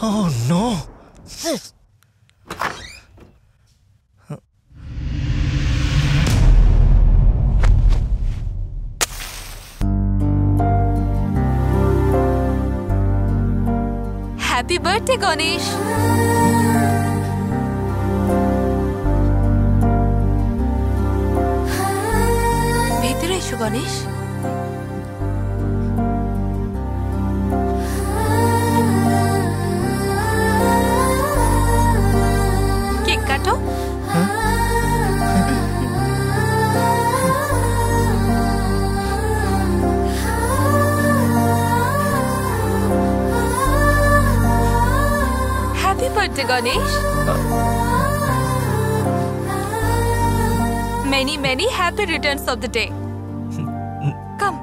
Oh no! Happy birthday, Ganesh! ভেতরে এসো Ganesh. Cake কাটো। Happy birthday, Ganesh! Many happy returns of the day. Come.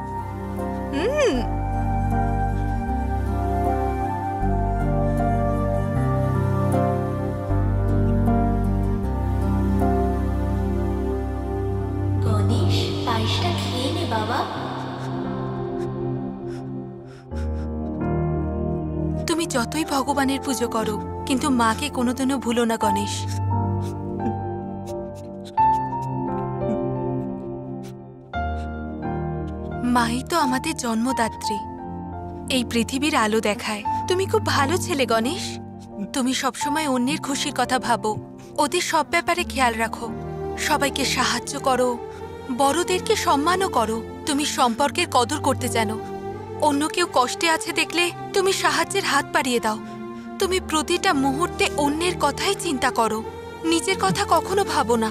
Ganesh, পায়েসটা খেয়ে নে বাবা। তুমি যতই ভগবানের পুজো করো, কিন্তু মাকে কোনোদিনও ভুলো না গণেশ। মাই তো আমাদের জন্মদাত্রী, এই পৃথিবীর আলো দেখায়। তুমি খুব ভালো ছেলে গণেশ। তুমি সবসময় অন্যের খুশির কথা ভাবো, ওদের সব ব্যাপারে খেয়াল রাখো, সবাইকে সাহায্য করো, বড়দেরকে সম্মানও করো। তুমি সম্পর্কের কদর করতে জানো। অন্য কেউ কষ্টে আছে দেখলে তুমি সাহায্যের হাত বাড়িয়ে দাও। তুমি প্রতিটা মুহূর্তে অন্যের কথাই চিন্তা করো, নিজের কথা কখনো ভাবো না।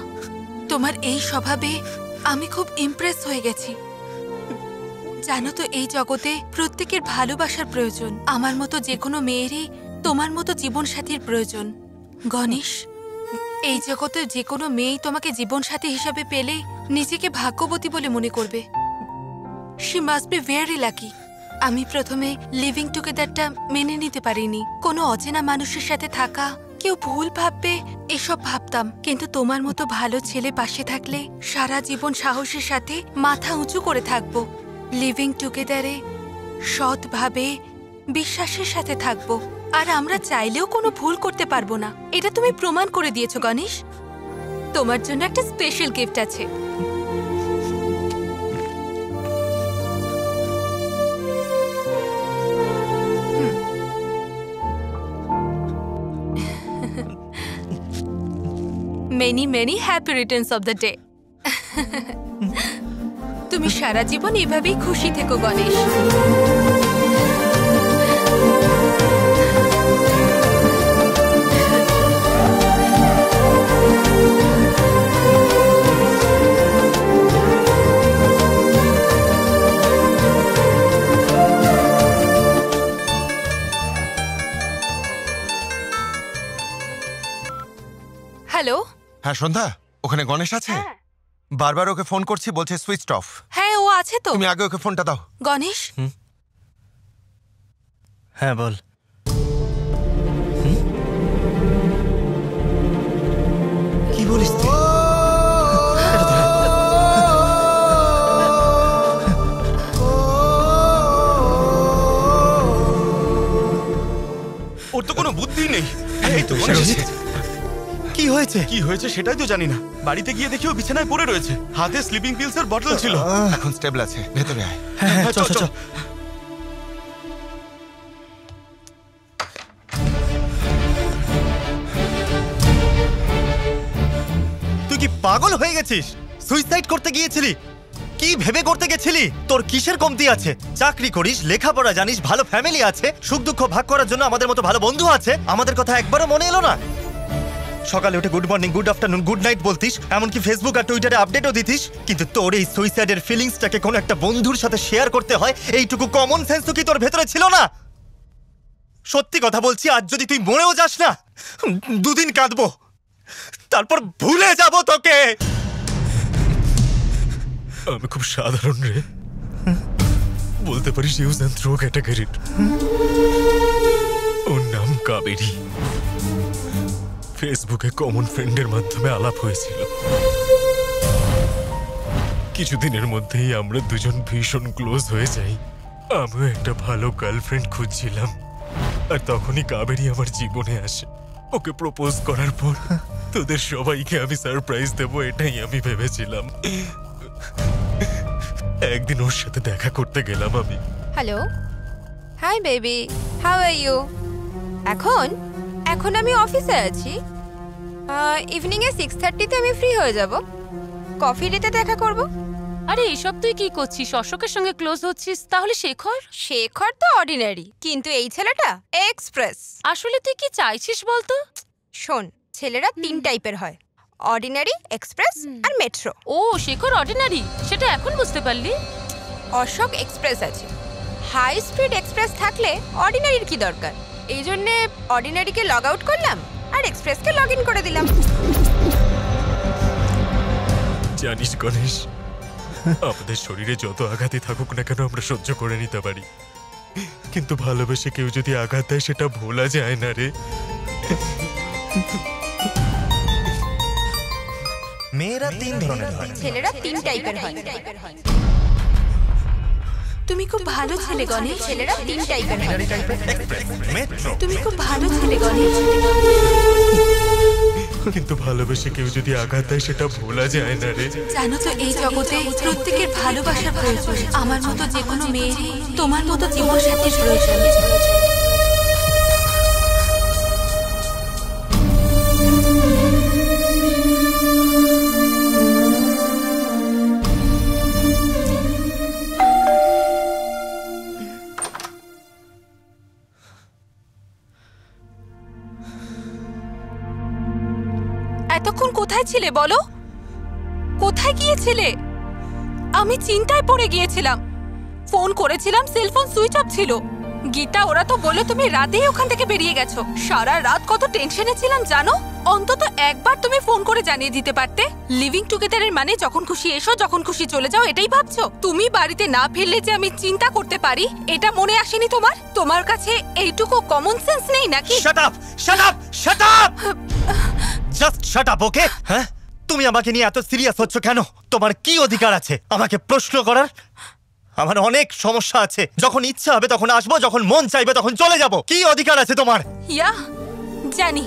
তোমার এই স্বভাবে আমি খুব ইমপ্রেস হয়ে গেছি। জানো তো, এই জগতে প্রত্যেকের ভালোবাসার প্রয়োজন। আমার মতো যে কোনো মেয়েরই তোমার মতো জীবনসাথীর প্রয়োজন। গণেশ, এই জগতে যে কোনো মেয়েই তোমাকে জীবনসাথী হিসাবে পেলে নিজেকে ভাগ্যবতী বলে মনে করবে। She must be very lucky. আমি প্রথমে লিভিং টুগেদারটা মেনে নিতে পারিনি। কোনো অচেনা মানুষের সাথে থাকা, কেউ ভুল ভাববে এসব ভাবতাম। কিন্তু তোমার মতো ভালো ছেলে পাশে থাকলে সারা জীবন সাহসের সাথে মাথা উঁচু করে থাকবো। লিভিং টুগেদারে সৎভাবে বিশ্বাসের সাথে থাকবো। আর আমরা চাইলেও কোনো ভুল করতে পারবো না, এটা তুমি প্রমাণ করে দিয়েছো গণেশ। তোমার জন্য একটা স্পেশাল গিফট আছে। Many happy returns of the day. তুমি সারা জীবন এভাবেই খুশি থেকো গণেশ। হ্যালো। হ্যাঁ সন্ধ্যা, ওখানে গণেশ আছে? বারবার ওকে ফোন করছি, বলছে সুইচড অফ। হ্যাঁ, ও আছে তো। তুমি আগে ওকে ফোনটা দাও। গণেশ। হ্যাঁ বল। কি বলিস তুই? ওর তো কোনো বুদ্ধি নেই। এই তো কি হয়েছে? কি হয়েছে সেটাই তো জানি না। বাড়িতে গিয়ে দেখি ও বিছানায় পড়ে রয়েছে, হাতে স্লিপিং পিলসের বটল ছিল। এখন স্টেবল আছে, ভেতরে আয়। হ্যাঁ চল চল। তুই কি পাগল হয়ে গেছিস? সুইসাইড করতে গিয়েছিলি? কি ভেবে করতে গেছিলি? তোর কিসের কমতি আছে? চাকরি করিস, লেখাপড়া জানিস, ভালো ফ্যামিলি আছে, সুখ দুঃখ ভাগ করার জন্য আমাদের মতো ভালো বন্ধু আছে। আমাদের কথা একবারও মনে এলো না? সকালে উঠে good morning, good afternoon, good night বলতিস, এমনকি ফেসবুক আর টুইটারে আপডেটও দিতিস। কিন্তু তোর এই সুইসাইডের ফিলিংসটাকে কোনো একটা বন্ধুর সাথে শেয়ার করতে হয়, এইটুকু কমন সেন্স তো কি তোর ভেতরে ছিল না? সত্যি কথা বলছি, আজ যদি তুই মরেও যাস না, 2 দিন কাঁদবো, তারপর ভুলে যাব তোকে। আমি খুব সাধারণ রে, বলতে পারিস ইউজ অ্যান্ড থ্রো ক্যাটাগরির। ওর নাম কাবেরী। ফেসবুকে কমন ফ্রেন্ডের মাধ্যমে আলাপ হয়েছিল। কিছুদিনের মধ্যেই আমরা দুজন ভীষণ ক্লোজ হয়ে যাই। আমিও একটা ভালো গার্লফ্রেন্ড খুঁজছিলাম, আর তখনই কাবেরী আমার জীবনে আসে। ওকে প্রপোজ করার পর তোদের সবাইকে আমি সারপ্রাইজ দেব, এটাই আমি ভেবেছিলাম। একদিন ওর সাথে দেখা করতে গেলাম আমি। Hello, hi baby, how are you? এখন আমি অফিসে আছি। ইভিনিং এ 6:30-তে আমি ফ্রি হয়ে যাব। কফি ডেতে দেখা করব। আরে এসব তুই কি করছিস? অশোকের সঙ্গে ক্লোজ হচ্ছিস, তাহলে শেখর তো অর্ডিনারি, কিন্তু এই ছেলেটা এক্সপ্রেস। আসলে তুই কি চাইছিস বলতো? শোন, ছেলেরা 3 টাইপের হয়, অর্ডিনারি, এক্সপ্রেস আর মেট্রো। ও শেখর অর্ডিনারি, সেটা এখন বুঝতে পারলি? অশোক এক্সপ্রেস আছে। হাই স্পিড এক্সপ্রেস থাকলে অর্ডিনারির কি দরকার? এই জন্যে অর্ডিনারিকে লগ আউট করলাম আর এক্সপ্রেসকে লগ ইন করে দিলাম। জানিস গণেশ, আমাদের শরীরে যত আঘাতই থাকুক না কেন আমরা সহ্য করে নিতে পারি, কিন্তু ভালোবেসে কেউ যদি আঘাত দেয় সেটা ভোলা যায় না রে। মেয়েরা 3 ধরনের হয়, ছেলেরা 3 টাইপের হয়। তুমি খুব ভালো ছেলে গণেশ। ছেলেরা 3 টাইপের হয়। মেট্রো। তুমি খুব ভালো ছেলে গণেশ। কিন্তু ভালোবেসে কেউ যদি আঘাত দেয় সেটা ভোলা যায় না রে। জানো তো, এই জগতে প্রত্যেকের ভালোবাসার প্রয়োজন। আমার মতো যে কোনো মেয়েরই তোমার মতো জীবনসাথীর প্রয়োজন। এতক্ষণ কোথায় ছিলে বলো? কোথায় গিয়েছিলে? আমি চিন্তায় পড়ে গিয়েছিলাম। ফোন করেছিলাম, সেলফোন সুইচ অফ ছিল। গীতা ওরা তো বললো তুমি রাতেই ওখান থেকে বেরিয়ে গেছো। সারা রাত কত টেনশনে ছিলাম জানো। অন্তত একবার তুমি ফোন করে জানিয়ে দিতে পারতে। লিভিং টুগেদারের মানে যখন খুশি এসো, যখন খুশি চলে যাও, এটাই ভাবছো? তুমি বাড়িতে না ফিরলে যে আমি চিন্তা করতে পারি, এটা মনে আসেনি তোমার? তোমার কাছে এইটুকু কমন সেন্স নেই নাকি? Shut up, shut up, shut up! Just shut up, okay? হ্যাঁ, তুমি আমাকে নিয়ে এত সিরিয়াস হচ্ছ কেন? তোমার কি অধিকার আছে আমাকে প্রশ্ন করার? আমার অনেক সমস্যা আছে। যখন ইচ্ছা হবে তখন আসবো, যখন মন চাইবে তখন চলে যাব। কি অধিকার আছে তোমার? ইয়া, জানি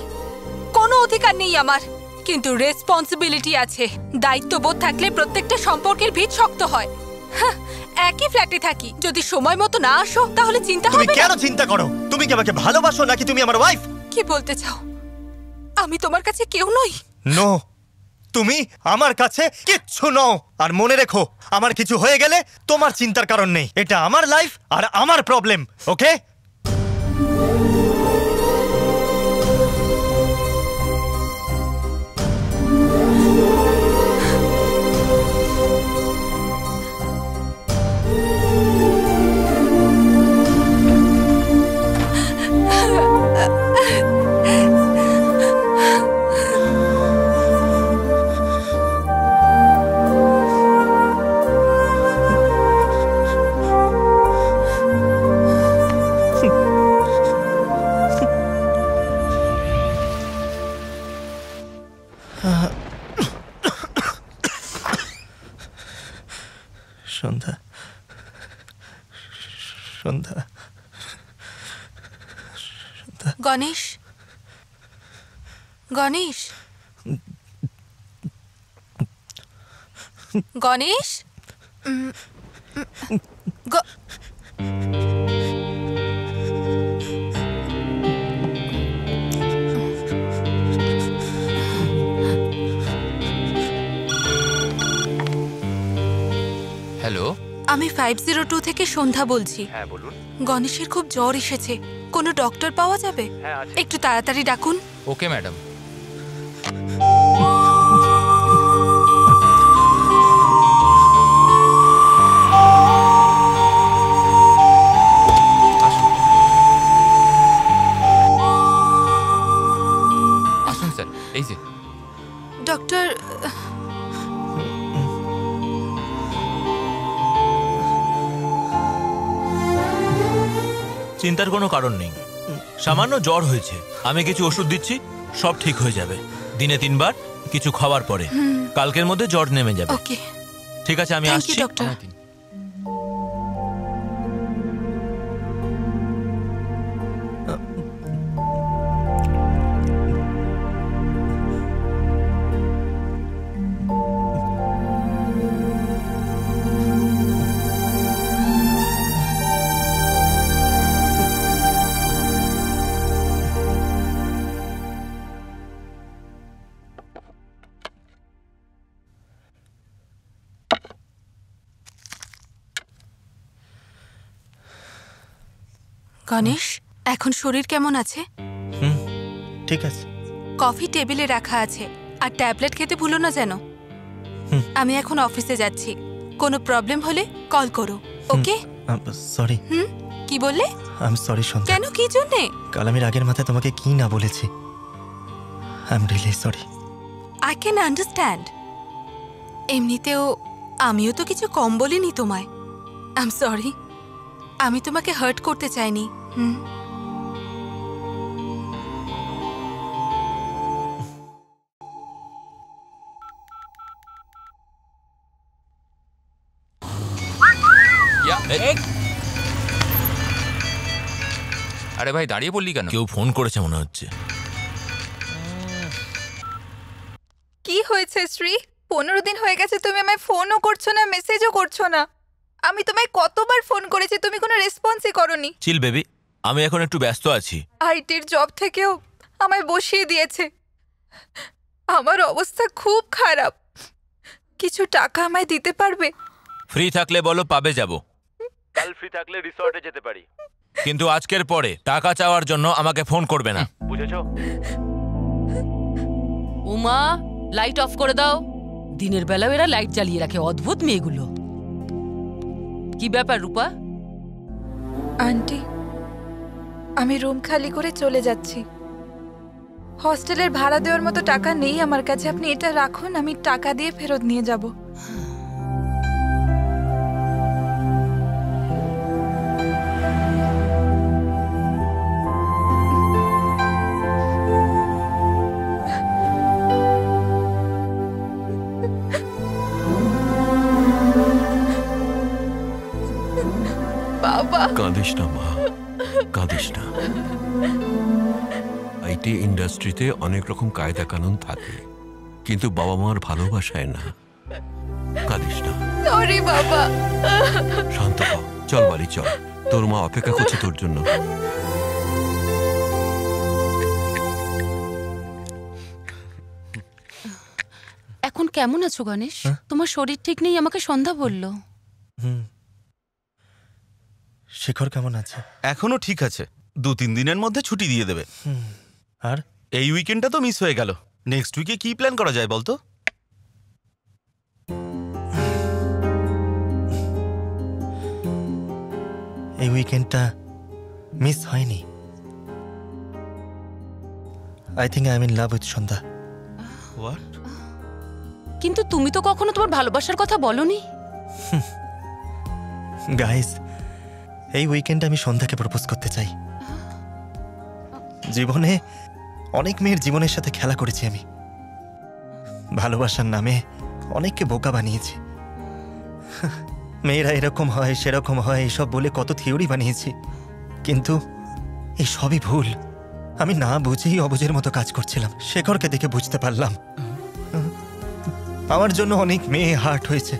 কোনো অধিকার নেই আমার, কিন্তু রেসপন্সিবিলিটি আছে। দায়িত্ববোধ থাকলে প্রত্যেকটা সম্পর্কের ভিত শক্ত হয়। হ্যাঁ, একই ফ্ল্যাটে থাকি, যদি সময় মতো না আসো তাহলে চিন্তা তুমি হবে কেন না। চিন্তা করো? তুমি কি আমাকে ভালোবাসো নাকি তুমি আমার ওয়াইফ? কি বলতে চাও? আমি তোমার কাছে কেউ নই। নো, তুমি আমার কাছে কিচ্ছু নও। আর মনে রেখো, আমার কিছু হয়ে গেলে তোমার চিন্তার কারণ নেই। এটা আমার লাইফ আর আমার প্রবলেম, ওকে? সন্ধ্যা, সন্ধ্যা, গণেশ, গণেশ, গণেশ, হ্যালো, আমি 502 থেকে সন্ধ্যা বলছি। হ্যাঁ বলুন। গণেশের খুব জ্বর এসেছে, কোনো ডক্টর পাওয়া যাবে? হ্যাঁ আছে। একটু তাড়াতাড়ি ডাকুন। Okay madam. আসুন স্যার, এই যে। ডক্টর, চিন্তার কোনো কারণ নেই, সামান্য জ্বর হয়েছে। আমি কিছু ওষুধ দিচ্ছি, সব ঠিক হয়ে যাবে। দিনে 3 বার কিছু খাওয়ার পরে কালকের মধ্যে জ্বর নেমে যাবে। ওকে, ঠিক আছে, আমি থ্যাংক ইউ আসছি। ডক্টর। গণেশ, এখন শরীর কেমন আছে? ঠিক আছে। কফি টেবিলে রাখা আছে, আর ট্যাবলেট খেতে ভুলো না যেন। আমি এখন অফিসে যাচ্ছি, কোনো প্রবলেম হলে কল করো, ওকে? সরি। কি বললে? আই এম সরি সন্ধ্যা। কেন, কি জন্যে? কাল আমি রাগের মাথায় তোমাকে কি না বলেছি। I am really sorry. I can understand. এমনিতেও আমিও তো কিছু কম বলিনি তোমায়। আই এম সরি, আমি তোমাকে হার্ট করতে চাইনি। আরে ভাই, দাঁড়িয়ে পড়লি কেন? কেউ ফোন করেছে মনে হচ্ছে। কি হয়েছে শ্রী? 15 দিন হয়ে গেছে তুমি আমায় ফোনও করছো না, মেসেজও করছো না। আমি তোমায় কতবার ফোন করেছি, তুমি কোনো রেসপন্সই করোনি। চিল বেবি, আমি এখন একটু ব্যস্ত আছি। আইটির জব থেকেও আমায় বসিয়ে দিয়েছে। আমার অবস্থা খুব খারাপ। কিছু টাকা আমায় দিতে পারবে? ফ্রি থাকলে বলো, পাবে যাব। কাল ফ্রি থাকলে রিসর্টে যেতে পারি, কিন্তু আজকের পরে টাকা চাওয়ার জন্য আমাকে ফোন করবে না, বুঝেছো? উমা, লাইট অফ করে দাও। দিনের বেলাও এরা লাইট জ্বালিয়ে রাখে, অদ্ভুত মেয়েগুলো। কি ব্যাপার রূপা? আন্টি, আমি রুম খালি করে চলে যাচ্ছি। হস্টেলের ভাড়া দেওয়ার মতো টাকা নেই আমার কাছে। আপনি এটা রাখুন, আমি টাকা দিয়ে ফেরত নিয়ে যাব। বাবা, কাঁদিস না মা, কাঁদিস না। আইটি ইন্ডাস্ট্রিতে অনেক রকম কায়দা কানুন থাকে, কিন্তু বাবা মার ভালোবাসায় না। কাঁদিস না। সরি বাবা। শান্ত হ, চল বাড়ি চল, তোর মা অপেক্ষা করছে তোর জন্য। এখন কেমন আছো গণেশ? তোমার শরীর ঠিক নেই, আমাকে সন্ধ্যা বলল। শেখর কেমন আছে? এখনো ঠিক আছে, 2-3 দিনের মধ্যে ছুটি দিয়ে দেবে। আর এই উইকেন্ডটা তো মিস হয়ে গেল। নেক্সট উইকে কি প্ল্যান করা যায় বলতো? এই উইকেন্ডটা মিস হয়নি। I think I am in love with Sandhya. What? কিন্তু তুমি তো কখনো তোমার ভালোবাসার কথা বলনি। গাইস, এই উইকেন্ডে আমি সন্ধ্যাকে প্রপোজ করতে চাই। জীবনে অনেক মেয়ের জীবনের সাথে খেলা করেছি আমি। ভালোবাসার নামে অনেককে বোকা বানিয়েছি। মেয়েরা এরকম হয়, সেরকম হয়, এসব বলে কত থিওরি বানিয়েছি। কিন্তু এই সবই ভুল। আমি না বুঝেই অবুঝের মতো কাজ করছিলাম। শেখরকে দেখে বুঝতে পারলাম আমার জন্য অনেক মেয়ে হার্ট হয়েছে।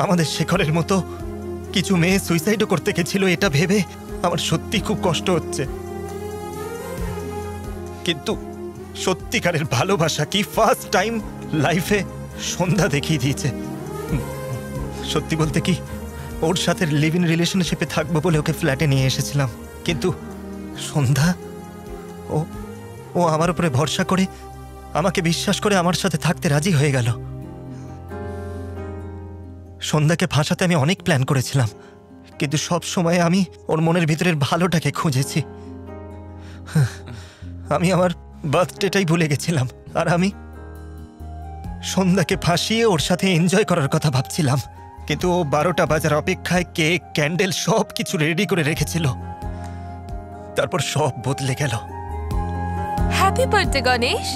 আমাদের শেখরের মতো কিছু মেয়ে সুইসাইডও করতে গেছিল। এটা ভেবে আমার সত্যি খুব কষ্ট হচ্ছে। কিন্তু সত্যিকারের ভালোবাসা কি ফার্স্ট টাইম লাইফে সন্ধ্যা দেখিয়ে দিয়েছে। সত্যি বলতে কি, ওর সাথে লিভ ইন রিলেশনশিপে থাকবো বলে ওকে ফ্ল্যাটে নিয়ে এসেছিলাম, কিন্তু সন্ধ্যা ও আমার উপরে ভরসা করে, আমাকে বিশ্বাস করে আমার সাথে থাকতে রাজি হয়ে গেল। সন্ধ্যাকে ফাঁসাতে আমি অনেক প্ল্যান করেছিলাম, কিন্তু সব সময় আমি ওর মনের ভিতরের ভালোটাকে খুঁজেছি। আমি আমার বার্থডেটাই ভুলে গেছিলাম, আর আমি সন্ধ্যাকে ফাঁসিয়ে ওর সাথে এনজয় করার কথা ভাবছিলাম। কিন্তু ও 12টা বাজার অপেক্ষায় কেক, ক্যান্ডেল সব কিছু রেডি করে রেখেছিল। তারপর সব বদলে গেল। Happy birthday Ganesh.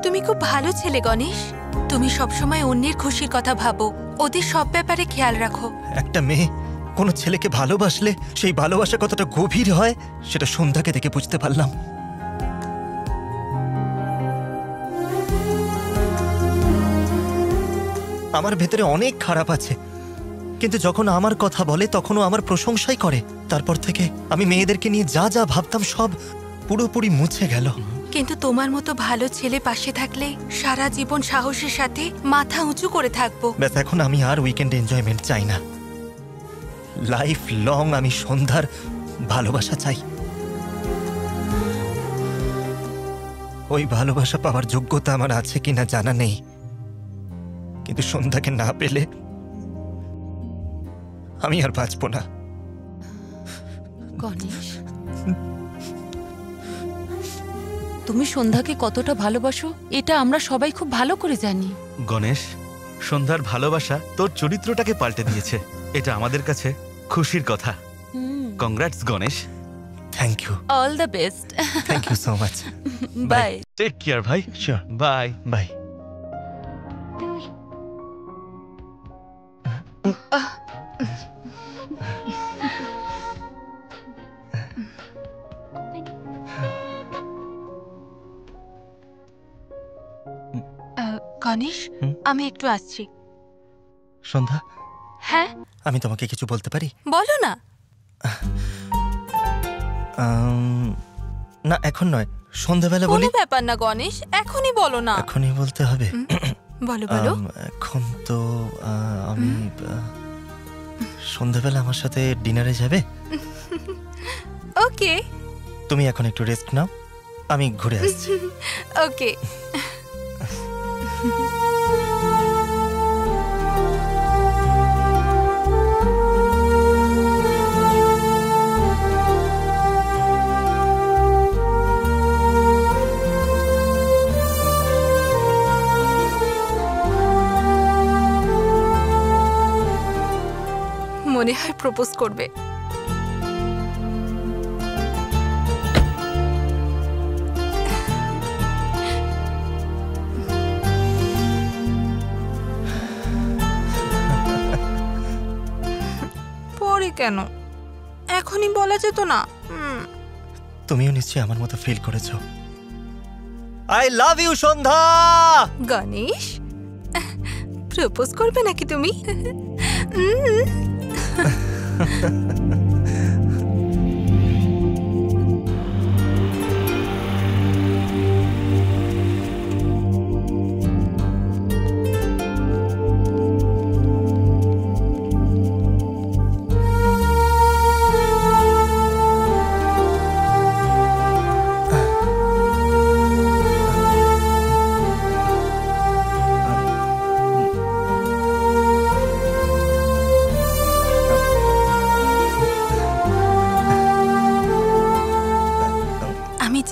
তুমি খুব ভালো ছেলে গণেশ। তুমি সবসময় অন্যের খুশির কথা ভাবো, ওদের সব ব্যাপারে খেয়াল রাখো। একটা মেয়ে কোনো ছেলেকে ভালোবাসলে সেই ভালোবাসা কতটা গভীর হয় সেটা সন্ধ্যাকে দেখে বুঝতে পারলাম। আমার ভেতরে অনেক খারাপ আছে, কিন্তু যখন আমার কথা বলে তখনও আমার প্রশংসাই করে। তারপর থেকে আমি মেয়েদেরকে নিয়ে যা যা ভাবতাম সব পুরোপুরি মুছে গেল। কিন্তু তোমার মতো ভালো ছেলে পাশে থাকলে সারা জীবন সাহসের সাথে মাথা উঁচু করে থাকবো। ব্যাস, এখন আমি আর উইকেন্ড এনজয়মেন্ট চাই না। লাইফ লং আমি সন্ধ্যার ভালোবাসা চাই। ওই ভালোবাসা পাওয়ার যোগ্যতা আমার আছে কিনা জানা নেই, কিন্তু সন্ধ্যাকে না পেলে আমি আর বাঁচব না। গণেশ, তুমি সন্ধ্যাকে কতটা ভালোবাসো এটা আমরা সবাই খুব ভালো করে জানি। গণেশ, সন্ধ্যার ভালোবাসা তোর চরিত্রটাকে পাল্টে দিয়েছে, এটা আমাদের কাছে খুশির কথা। Congrats Ganesh. Thank you. All the best. Thank you so much. Bye. Take care ভাই। শিওর। Bye bye. গণেশ, আমি একটু আসছি। সন্ধ্যা, হ্যাঁ আমি তোমাকে কিছু বলতে পারি? বলো না। না এখন নয়, সন্ধ্যাবেলা বলি। কোনো ব্যাপার না গণেশ, এখনই বলো না। এখনই বলতে হবে? বলো বলো। এখন তো আমি সন্ধ্যাবেলা আমার সাথে ডিনারে যাবে? ওকে। তুমি এখন একটু রেস্ট নাও, আমি ঘুরে আসছি। ওকে। মনে হয় প্রপোজ করবে। পরে কেন, এখনই বলা যেত না? তুমিও নিশ্চয়ই আমার মতো ফিল করেছো। I love you Sandhya. Ganesh, propose করবে নাকি তুমি?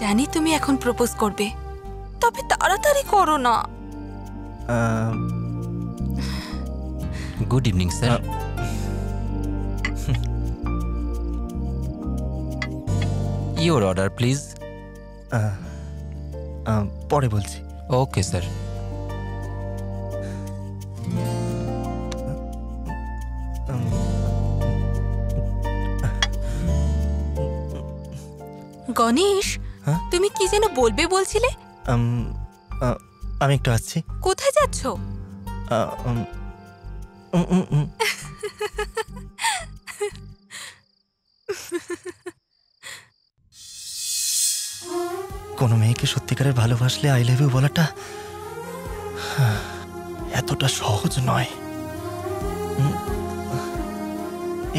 জানি তুমি এখন প্রপোজ করবে, তবে তাড়াতাড়ি করো না। Good evening sir. Your order please. পরে বলছি। Okay sir. গণেশ, তুমি কি যেন বলবে বলছিলে? আমি একটু আসছি। কোথায় যাচ্ছ? কোনো মেয়েকে সত্যিকারের ভালোবাসলে আই লাভ ইউ বলাটা এতটা সহজ নয়।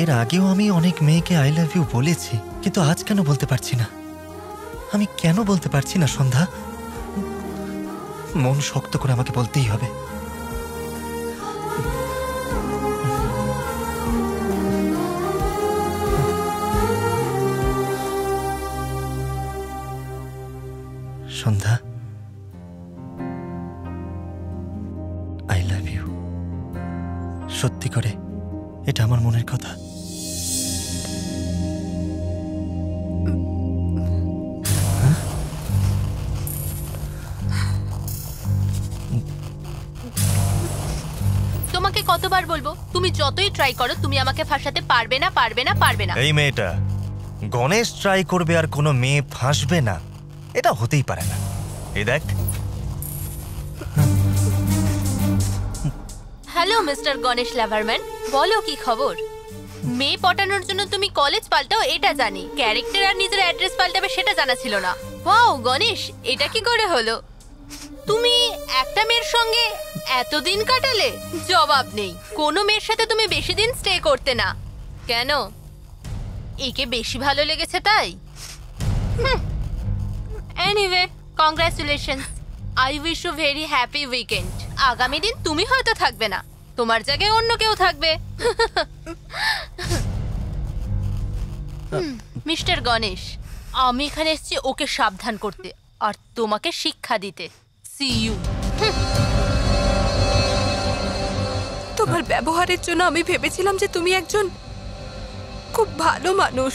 এর আগেও আমি অনেক মেয়েকে আই লাভ ইউ বলেছি, কিন্তু আজ কেন বলতে পারছি না? আমি কেন বলতে পারছি না সন্ধ্যা? মন শক্ত করে আমাকে বলতেই হবে। সন্ধ্যা, আই লাভ ইউ। সত্যি করে, এটা আমার মনের কথা। তোমাকে কতবার বলবো, তুমি যতই ট্রাই করো তুমি আমাকে ফাঁসাতে পারবে না, পারবে না, পারবে না। এই মেয়েটা গণেশ ট্রাই করবে আর কোনো মেয়ে ফাঁসবে না, এটা হতেই পারে না। এই দেখ। হ্যালো মিস্টার গণেশ লাভারম্যান, বলো কি খবর? মেয়ে পটানোর জন্য তুমি কলেজ পাল্টাও এটা জানি, ক্যারেক্টার আর নিজের অ্যাড্রেস পাল্টাবে সেটা জানা ছিল না। ওয়াও গণেশ, এটা কি করে হলো? তুমি একটা মেয়ের সঙ্গে এতদিন কাটালে? জবাব নেই। কোনো মেয়ের সাথে তুমি বেশি দিন স্টে করতে না কেন? একে বেশি ভালো লেগেছে তাই? Anyway, congratulations, I wish you very happy weekend. আগামী দিন তুমি হয়তো থাকবে না, তোমার জায়গায় অন্য কেউ থাকবে। মিস্টার গণেশ, আমি এখানে এসেছি ওকে সাবধান করতে আর তোমাকে শিক্ষা দিতে। See you. তোমার ব্যবহারের জন্য আমি ভেবেছিলাম যে তুমি একজন খুব ভালো মানুষ,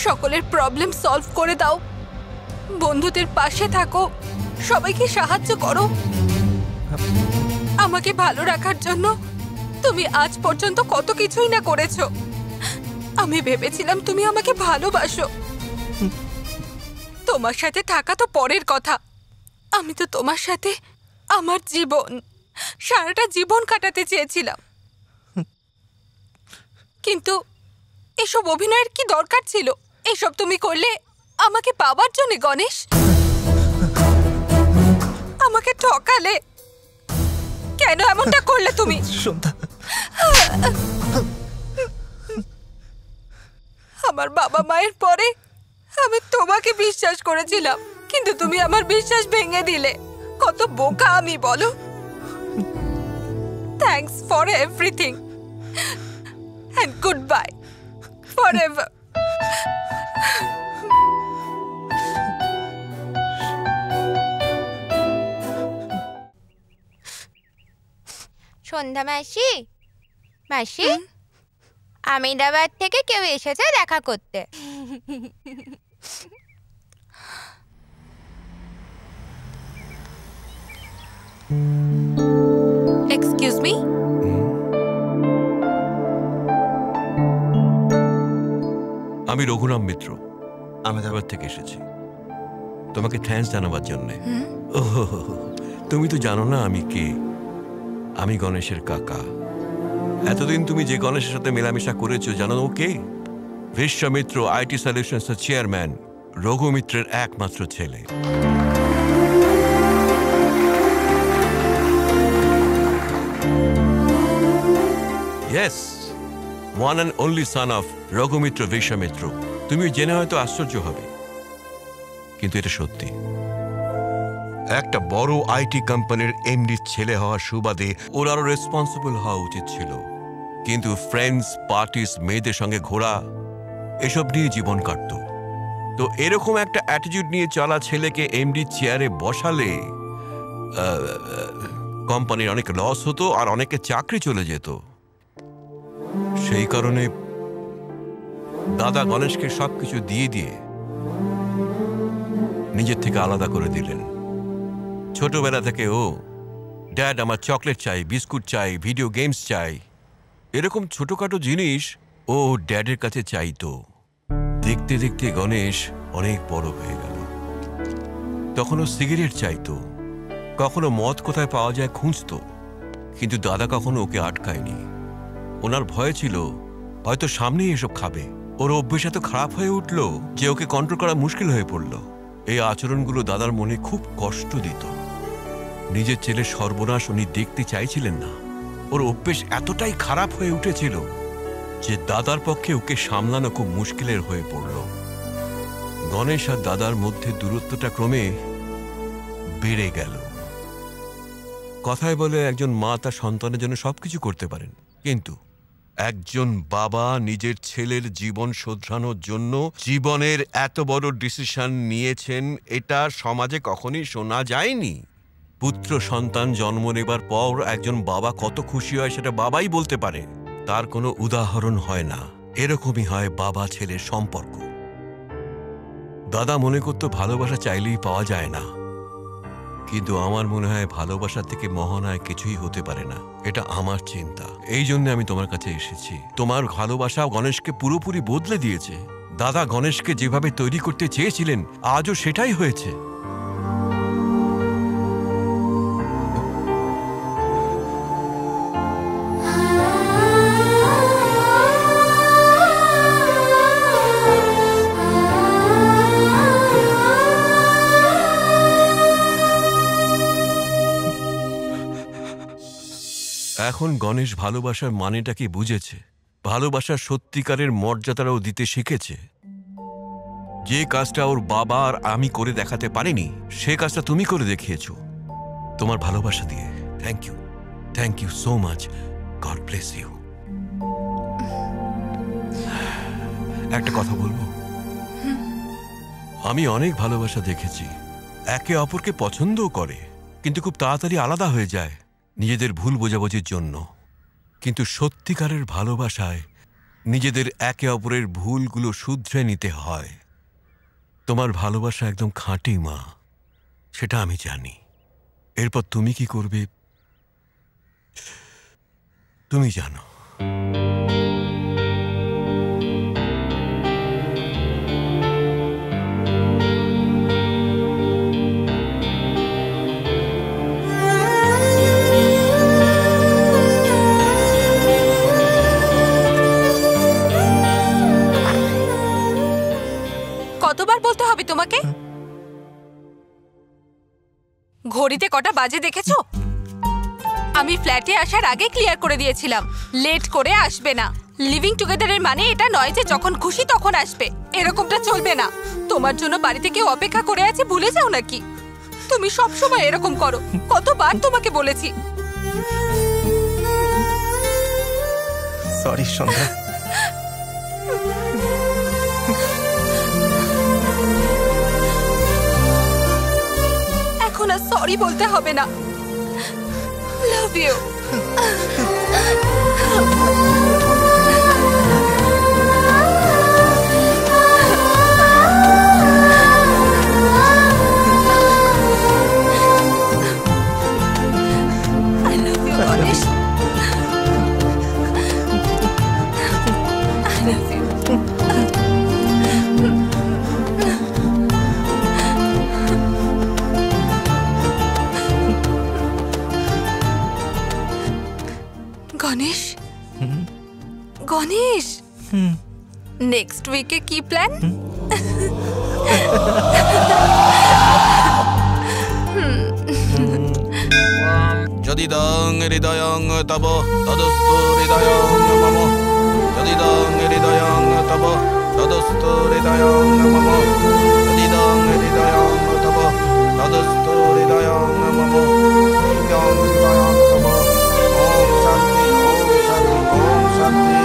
সকলের প্রবলেম সলভ করে দাও, বন্ধুদের পাশে থাকো, সবাইকে সাহায্য করো। আমাকে ভালো রাখার জন্য তুমি আজ পর্যন্ত কত কিছুই না করেছো। আমি ভেবেছিলাম তুমি আমাকে ভালোবাসো। তোমার সাথে থাকা তো পরের কথা, আমি তো তোমার সাথে আমার জীবন, সারাটা জীবন কাটাতে চেয়েছিলাম। কিন্তু এসব অভিনয়ের কি দরকার ছিল? এসব তুমি করলে আমাকে পাবার জন্য গণেশ? আমাকে ঠকালে কেন? এমনটা করলে তুমি? আমার বাবা মায়ের পরে আমি তোমাকে বিশ্বাস করেছিলাম, কিন্তু তুমি আমার বিশ্বাস ভেঙে দিলে। কত বোকা আমি বলো। Thanks for everything and goodbye forever. সন্ধ্যা মাসি, মাসি, আমিরাবাদ থেকে কেউ এসেছে দেখা করতে। Excuse me. আমি রঘুরাম মিত্র, আহমেদাবাদ থেকে এসেছি তোমাকে থ্যাঙ্কস জানাবার জন্যে। তুমি তো জানো না আমি কে। আমি গণেশের কাকা। এতদিন তুমি যে গণেশের সাথে মেলামেশা করেছো জানো ও কে? বিশ্বামিত্র আইটি সলিউশনস এর চেয়ারম্যান, রঘু মিত্রের একমাত্র ছেলে। Yes, one and only son of Raghumitra Vishwamitra. তুমি জেনে হয়তো আশ্চর্য হবে, কিন্তু এটা সত্যি। একটা বড় আইটি কোম্পানির এমডির ছেলে হওয়ার সুবাদে ওর আরো রেসপন্সিবল হওয়া উচিত ছিল, কিন্তু ফ্রেন্ডস, পার্টিস, মেয়েদের সঙ্গে ঘোরা, এসব নিয়ে জীবন কাটত। তো এরকম একটা অ্যাটিটিউড নিয়ে চলা ছেলেকে এমডি চেয়ারে বসালে কোম্পানির অনেক লস হতো আর অনেকে চাকরি চলে যেত। সেই কারণে দাদা গণেশকে সবকিছু দিয়ে দিয়ে নিজের থেকে আলাদা করে দিলেন। ছোটবেলা থেকে ও, ড্যাড আমার চকলেট চাই, বিস্কুট চাই, ভিডিও গেমস চাই, এরকম ছোটখাটো জিনিস ও ড্যাডের কাছে চাইতো। দেখতে দেখতে গণেশ অনেক বড় হয়ে গেল। তখনও সিগারেট চাইতো, কখনো মদ কোথায় পাওয়া যায় খুঁজতো, কিন্তু দাদা কখনো ওকে আটকায়নি। ওনার ভয় ছিল হয়তো সামনেই এসব খাবে। ওর অভ্যেস এত খারাপ হয়ে উঠল যে ওকে কন্ট্রোল করা মুশকিল হয়ে পড়ল। এই আচরণগুলো দাদার মনে খুব কষ্ট দিত। নিজের ছেলের সর্বনাশ উনি দেখতে চাইছিলেন না। ওর অভ্যেস এতটাই খারাপ হয়ে উঠেছিল যে দাদার পক্ষে ওকে সামলানো খুব মুশকিলের হয়ে পড়ল। গণেশ আর দাদার মধ্যে দূরত্বটা ক্রমে বেড়ে গেল। কথায় বলে একজন মা তার সন্তানের জন্য সবকিছু করতে পারেন, কিন্তু একজন বাবা নিজের ছেলের জীবন শোধরানোর জন্য জীবনের এত বড় ডিসিশন নিয়েছেন, এটা সমাজে কখনই শোনা যায়নি। পুত্র সন্তান জন্ম নেবার পর একজন বাবা কত খুশি হয় সেটা বাবাই বলতে পারে, তার কোনো উদাহরণ হয় না। এরকমই হয় বাবা ছেলের সম্পর্ক। দাদা মনে করতো ভালোবাসা চাইলেই পাওয়া যায় না, কিন্তু আমার মনে হয় ভালোবাসা থেকে মহান হয় কিছুই হতে পারে না। এটা আমার চিন্তা, এই জন্য আমি তোমার কাছে এসেছি। তোমার ভালোবাসা গণেশকে পুরোপুরি বদলে দিয়েছে। দাদা গণেশকে যেভাবে তৈরি করতে চেয়েছিলেন আজও সেটাই হয়েছে। এখন গণেশ ভালোবাসার মানেটা কি বুঝেছে, ভালোবাসার সত্যিকারের মর্যাদাও দিতে শিখেছে। যে কাজটা ওর বাবা আর আমি করে দেখাতে পারিনি সে কাজটা তুমি করে দেখিয়েছো তোমার ভালোবাসা দিয়ে। Thank you so much. God bless you. একটা কথা বলবো? আমি অনেক ভালোবাসা দেখেছি, একে অপরকে পছন্দও করে, কিন্তু খুব তাড়াতাড়ি আলাদা হয়ে যায় নিজেদের ভুল বোঝাবুঝির জন্য। কিন্তু সত্যিকারের ভালোবাসায় নিজেদের একে অপরের ভুলগুলো শুধরে নিতে হয়। তোমার ভালোবাসা একদম খাঁটি মা, সেটা আমি জানি। এরপর তুমি কি করবে তুমি জানো। কতবার বলতে হবে তোমাকে? ঘড়িতে কটা বাজে দেখেছো? আমি ফ্ল্যাটে আসার আগে ক্লিয়ার করে দিয়েছিলাম লেট করে আসবে না। লিভিং টুগেদারের মানে এটা নয় যে যখন খুশি তখন আসবে। এরকমটা চলবে না। তোমার জন্য বাড়িতে কেউ অপেক্ষা করে আছে ভুলে যাও নাকি? তুমি সব সময় এরকম করো। কতবার তোমাকে বলেছি। সরি সন্ধ্যা। এখন আর সরি বলতে হবে না। Love you. I love you, Ganesh. I love you. Ganesh, Ganesh, next উইকে কি প্ল্যান? যদি দং হৃদয়ং তব তদস্তু হৃদয়ং মম। যদি দং হৃদয়ং তব তদস্তু হৃদয়ং মম। যদি দং হৃদয়ং তব তদস্তু হৃদয়ং মম। দং হৃদয়ং তব। ওম শান্তি, ওম শান্তি, ওম শান্তি।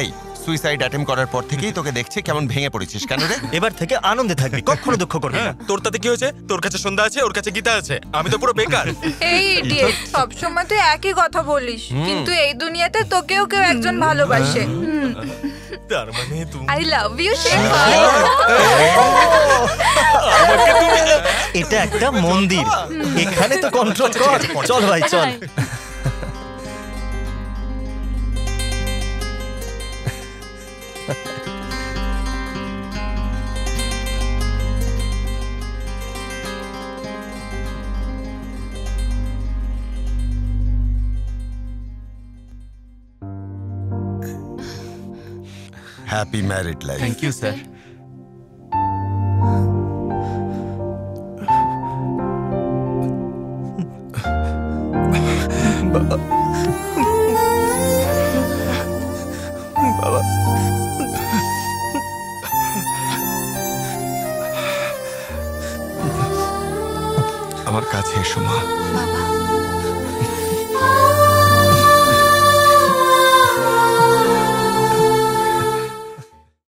এই সুইসাইড অ্যাটেম্প করার পর থেকেই তোকে দেখছি কেমন ভেঙে পড়েছিস কেন রে? এবার থেকে আনন্দে থাকবি, কখনো দুঃখ করবি না। তোর তাতে কি হয়েছে? তোর কাছে সন্ধ্যা আছে, ওর কাছে গীতা আছে, আমি তো পুরো বেকার। এই ইডিয়েট, সব সময় তুই একই কথা বলিস, কিন্তু এই দুনিয়াতে তোকেও কেউ একজন ভালোবাসে। তার মানে তুমি আই লাভ ইউ শেখা। এটা একটা মন্দির, এখানে তো কন্ট্রোল কর। চল ভাই চল। Happy married life. Thank you sir. বাবা, বাবা, আমার কাছে এসো মা। বাবা